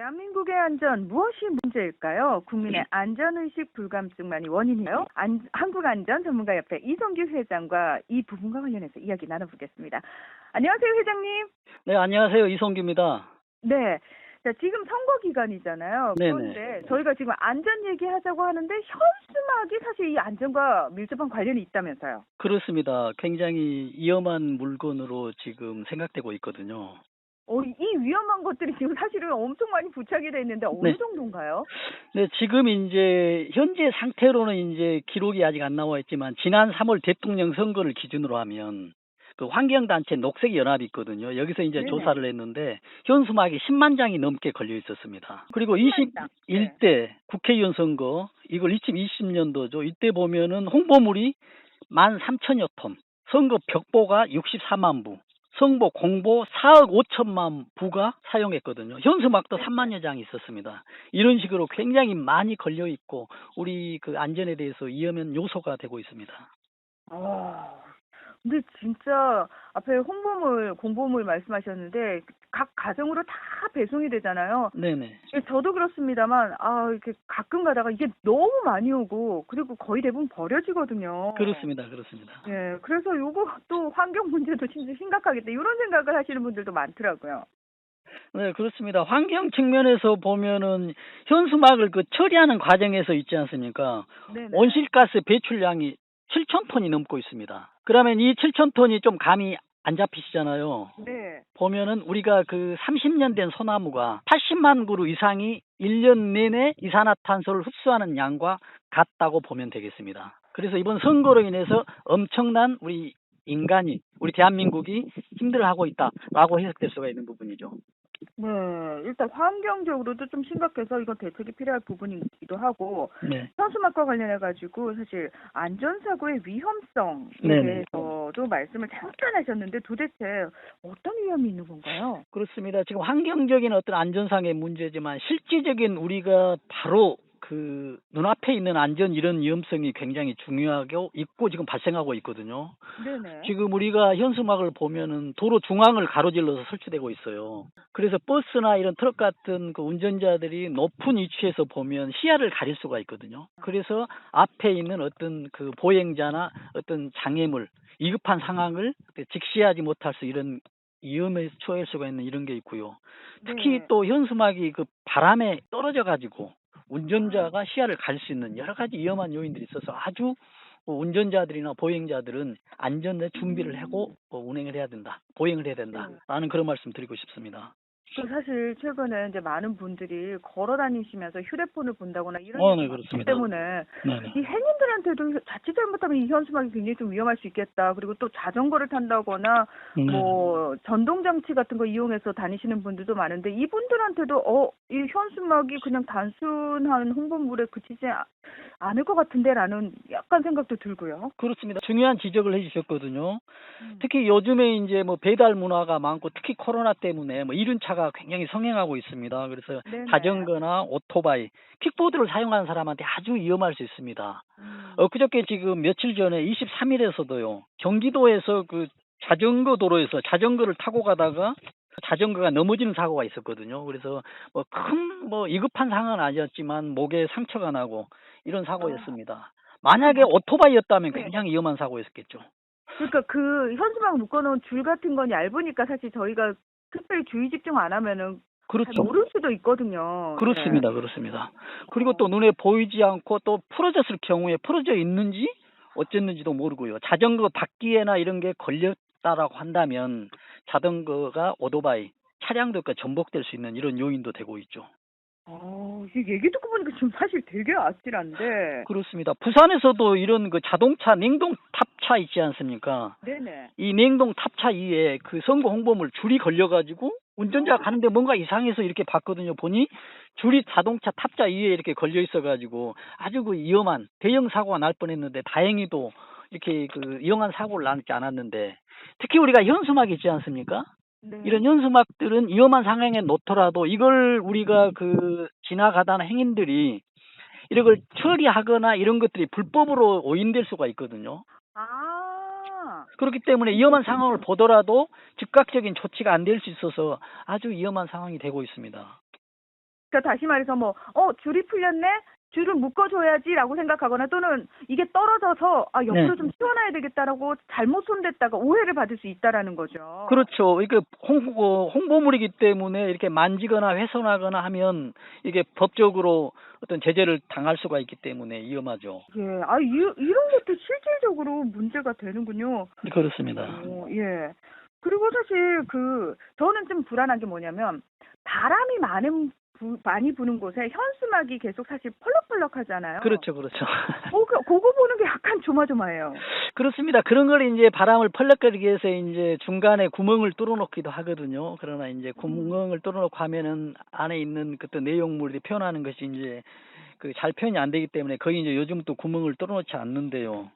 대한민국의 안전 무엇이 문제일까요? 국민의 안전의식 불감증만이 원인이에요. 한국안전 전문가협회 이성규 회장과 이 부분과 관련해서 이야기 나눠보겠습니다. 안녕하세요, 회장님. 네, 안녕하세요. 이성규입니다. 네. 자, 지금 선거 기간이잖아요. 네네. 그런데 저희가 지금 안전 얘기하자고 하는데 현수막이 사실 이 안전과 밀접한 관련이 있다면서요. 그렇습니다. 굉장히 위험한 물건으로 지금 생각되고 있거든요. 이 위험한 것들이 지금 사실은 엄청 많이 부착이 돼 있는데 어느 네. 정도인가요? 네, 지금 이제 현재 상태로는 이제 기록이 아직 안 나와 있지만 지난 3월 대통령 선거를 기준으로 하면 그 환경단체 녹색연합이 있거든요. 여기서 이제 네네. 조사를 했는데 현수막이 10만 장이 넘게 걸려 있었습니다. 그리고 10만 장. 네. 21대 국회의원 선거, 이걸 2020년도죠. 이때 보면은 홍보물이 13,000여 톤, 선거 벽보가 64만 부, 선거 공보 4억 5천만 부가 사용했거든요. 현수막도 3만여 장이 있었습니다. 이런 식으로 굉장히 많이 걸려 있고 우리 그 안전에 대해서 위험한 요소가 되고 있습니다. 아, 근데 진짜 앞에 홍보물, 공보물 말씀하셨는데 각 가정으로 다 배송이 되잖아요. 네네. 저도 그렇습니다만 이렇게 가끔 가다가 이게 너무 많이 오고 그리고 거의 대부분 버려지거든요. 그렇습니다. 예, 그래서 요거 또 환경 문제도 진짜 심각하겠다 이런 생각을 하시는 분들도 많더라고요. 네, 그렇습니다. 환경 측면에서 보면은 현수막을 그 처리하는 과정에서 있지 않습니까? 네네. 온실가스 배출량이 7,000톤이 넘고 있습니다. 그러면 이 7,000톤이 좀 감이 안 잡히시잖아요. 네. 보면은 우리가 그 30년 된 소나무가 80만 그루 이상이 1년 내내 이산화탄소를 흡수하는 양과 같다고 보면 되겠습니다. 그래서 이번 선거로 인해서 엄청난 우리 인간이, 우리 대한민국이 힘들어하고 있다라고 해석될 수가 있는 부분이죠. 네, 일단 환경적으로도 좀 심각해서 이건 대책이 필요할 부분이기도 하고 네. 현수막과 관련해 가지고 사실 안전사고의 위험성에 네네. 대해서도 말씀을 잠깐 하셨는데 도대체 어떤 위험이 있는 건가요? 그렇습니다. 지금 환경적인 어떤 안전상의 문제지만 실질적인 우리가 바로 그 눈앞에 있는 안전 이런 위험성이 굉장히 중요하고 있고 지금 발생하고 있거든요. 네네. 지금 우리가 현수막을 보면은 도로 중앙을 가로질러서 설치되고 있어요. 그래서 버스나 이런 트럭 같은 그 운전자들이 높은 위치에서 보면 시야를 가릴 수가 있거든요. 그래서 앞에 있는 어떤 그 보행자나 어떤 장애물, 위급한 상황을 직시하지 못할 수 이런 위험에 처할 수가 있는 이런 게 있고요. 특히 네. 또 현수막이 그 바람에 떨어져 가지고 운전자가 시야를 가릴 수 있는 여러 가지 위험한 요인들이 있어서 아주 운전자들이나 보행자들은 안전에 준비를 하고 운행을 해야 된다, 보행을 해야 된다라는 그런 말씀 드리고 싶습니다. 그 사실 최근에 이제 많은 분들이 걸어 다니시면서 휴대폰을 본다거나 이런 네, 일이 많기 그렇습니다. 때문에 네네. 이 행인들한테도 자칫 잘못하면 이 현수막이 굉장히 좀 위험할 수 있겠다. 그리고 또 자전거를 탄다거나 뭐 전동 장치 같은 거 이용해서 다니시는 분들도 많은데 이분들한테도 이 현수막이 그냥 단순한 홍보물에 그치지 않을 것 같은데라는 약간 생각도 들고요. 그렇습니다. 중요한 지적을 해주셨거든요. 특히 요즘에 이제 뭐 배달 문화가 많고 특히 코로나 때문에 뭐 이륜차가 굉장히 성행하고 있습니다. 그래서 네네. 자전거나 오토바이, 킥보드를 사용하는 사람한테 아주 위험할 수 있습니다. 음. 그저께 지금 며칠 전에 23일에서도요, 경기도에서 그 자전거 도로에서 자전거를 타고 가다가 자전거가 넘어지는 사고가 있었거든요. 그래서 뭐 큰 뭐 위급한 상황은 아니었지만 목에 상처가 나고 이런 사고였습니다. 만약에 오토바이였다면 네. 굉장히 위험한 사고였겠죠. 그러니까 그 현수막 묶어놓은 줄 같은 건 얇으니까 사실 저희가 특별히 주의 집중 안 하면은 잘 그렇죠. 모를 수도 있거든요. 그렇습니다. 그렇습니다. 그리고 또 눈에 보이지 않고 또 풀어졌을 경우에 풀어져 있는지 어쨌는지도 모르고요. 자전거 바퀴에나 이런 게 걸렸다라고 한다면 자전거가 오토바이, 차량도 전복될 수 있는 이런 요인도 되고 있죠. 이게 얘기 듣고 보니까 지금 사실 되게 아찔한데. 그렇습니다. 부산에서도 이런 그 자동차 냉동 탑차 있지 않습니까? 네네. 이 냉동 탑차 위에 그 선거 홍보물 줄이 걸려가지고 운전자가 가는데 뭔가 이상해서 이렇게 봤거든요. 보니 줄이 자동차 탑차 위에 이렇게 걸려 있어가지고 아주 그 위험한 대형 사고가 날 뻔했는데 다행히도 이렇게 그 위험한 사고를 나지 않았는데 특히 우리가 현수막 있지 않습니까? 네. 이런 현수막들은 위험한 상황에 놓더라도 이걸 우리가 그 지나가다는 행인들이 이런 걸 처리하거나 이런 것들이 불법으로 오인될 수가 있거든요. 그렇기 때문에 위험한 상황을 보더라도 즉각적인 조치가 안 될 수 있어서 아주 위험한 상황이 되고 있습니다. 그러니까 다시 말해서 뭐 줄이 풀렸네. 줄을 묶어줘야지라고 생각하거나 또는 이게 떨어져서 옆으로 네. 좀 치워놔야 되겠다라고 잘못 손댔다가 오해를 받을 수 있다라는 거죠. 그렇죠. 이게 홍보물이기 때문에 이렇게 만지거나 훼손하거나 하면 이게 법적으로 어떤 제재를 당할 수가 있기 때문에 위험하죠. 예, 이런 것도 실질적으로 문제가 되는군요. 그렇습니다. 예. 그리고 사실 저는 좀 불안한 게 뭐냐면 바람이 많이 부는 곳에 현수막이 계속 사실 펄럭펄럭하잖아요. 그렇죠, 그렇죠. 그거 보는 게 약간 조마조마해요. 그렇습니다. 그런 걸 이제 바람을 펄럭거리기 위해서 이제 중간에 구멍을 뚫어놓기도 하거든요. 그러나 이제 구멍을 뚫어놓고 하면은 안에 있는 그때 내용물이 표현하는 것이 이제 잘 표현이 안 되기 때문에 거의 이제 요즘 또 구멍을 뚫어놓지 않는데요.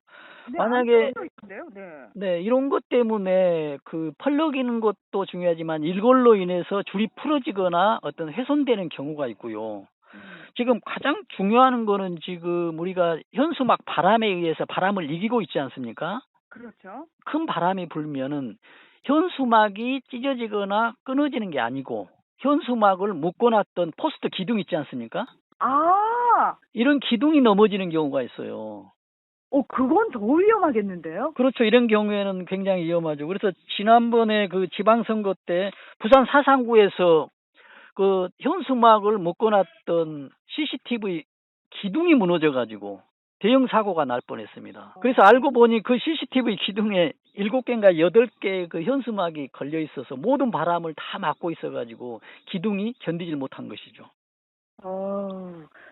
네, 만약에 안 있는데요. 네. 네, 이런 것 때문에 펄럭이는 것도 중요하지만 이걸로 인해서 줄이 풀어지거나 어떤 훼손되는 경우가 있고요. 지금 가장 중요한 거는 지금 우리가 현수막 바람에 의해서 바람을 이기고 있지 않습니까? 그렇죠. 큰 바람이 불면은 현수막이 찢어지거나 끊어지는 게 아니고 현수막을 묶어놨던 포스트 기둥 있지 않습니까? 이런 기둥이 넘어지는 경우가 있어요. 그건 더 위험하겠는데요? 그렇죠. 이런 경우에는 굉장히 위험하죠. 그래서 지난번에 지방선거 때 부산 사상구에서 현수막을 묶어놨던 CCTV 기둥이 무너져가지고 대형 사고가 날 뻔했습니다. 그래서 알고 보니 그 CCTV 기둥에 7개인가 8개 현수막이 걸려 있어서 모든 바람을 다 막고 있어가지고 기둥이 견디질 못한 것이죠.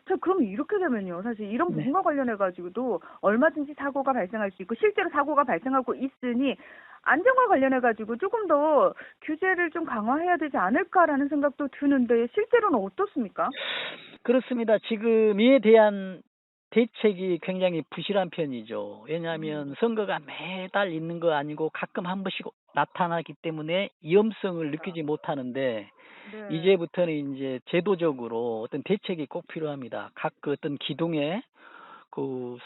자, 그럼 이렇게 되면요. 사실 이런 네. 부분과 관련해가지고도 얼마든지 사고가 발생할 수 있고, 실제로 사고가 발생하고 있으니, 안전과 관련해가지고 조금 더 규제를 좀 강화해야 되지 않을까라는 생각도 드는데, 실제로는 어떻습니까? 그렇습니다. 지금 이에 대한 대책이 굉장히 부실한 편이죠. 왜냐하면 선거가 매달 있는 거 아니고 가끔 한 번씩 나타나기 때문에 위험성을 느끼지 못하는데 네. 이제부터는 이제 제도적으로 어떤 대책이 꼭 필요합니다. 각 어떤 기둥에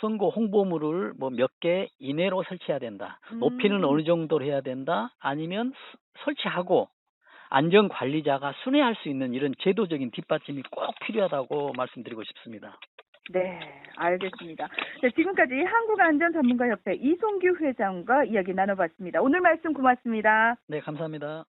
선거 홍보물을 뭐 몇 개 이내로 설치해야 된다. 높이는 어느 정도로 해야 된다. 아니면 설치하고 안전관리자가 순회할 수 있는 이런 제도적인 뒷받침이 꼭 필요하다고 말씀드리고 싶습니다. 네, 알겠습니다. 자, 지금까지 한국안전전문가협회 이송규 회장과 이야기 나눠봤습니다. 오늘 말씀 고맙습니다. 네, 감사합니다.